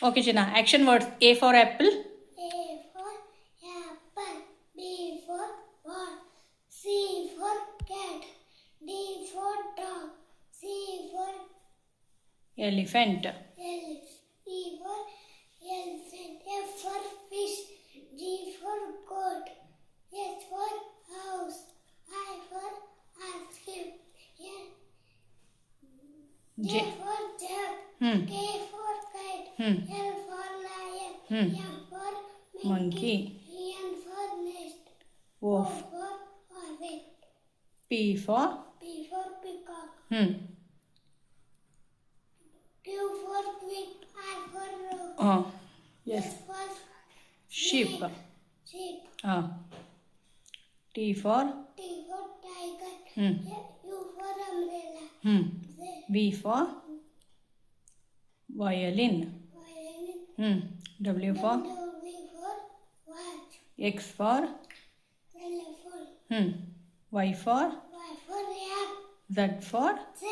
Okay, Jina. Action words. A for apple. A for apple. B for ball. C for cat. D for dog. C for Elephant. elephant. E for elephant. F for fish. G for goat. H for house. I for ice cream. J J. for jug. Hmm. K for kite. Hmm. L for lion. Hmm. M for Monkey. N for nest. O. O for orange. P for. P for peacock. Hmm. Q for queen. R for rock. Oh. Yes. S for Sheep. sheep. T for. T for tiger. Hmm. U for umbrella. Hmm. Z V for. Violin. violin. Hmm. W for. W for watch. X for. Telephone. Hmm. Y for. Y for yak. Z for. Z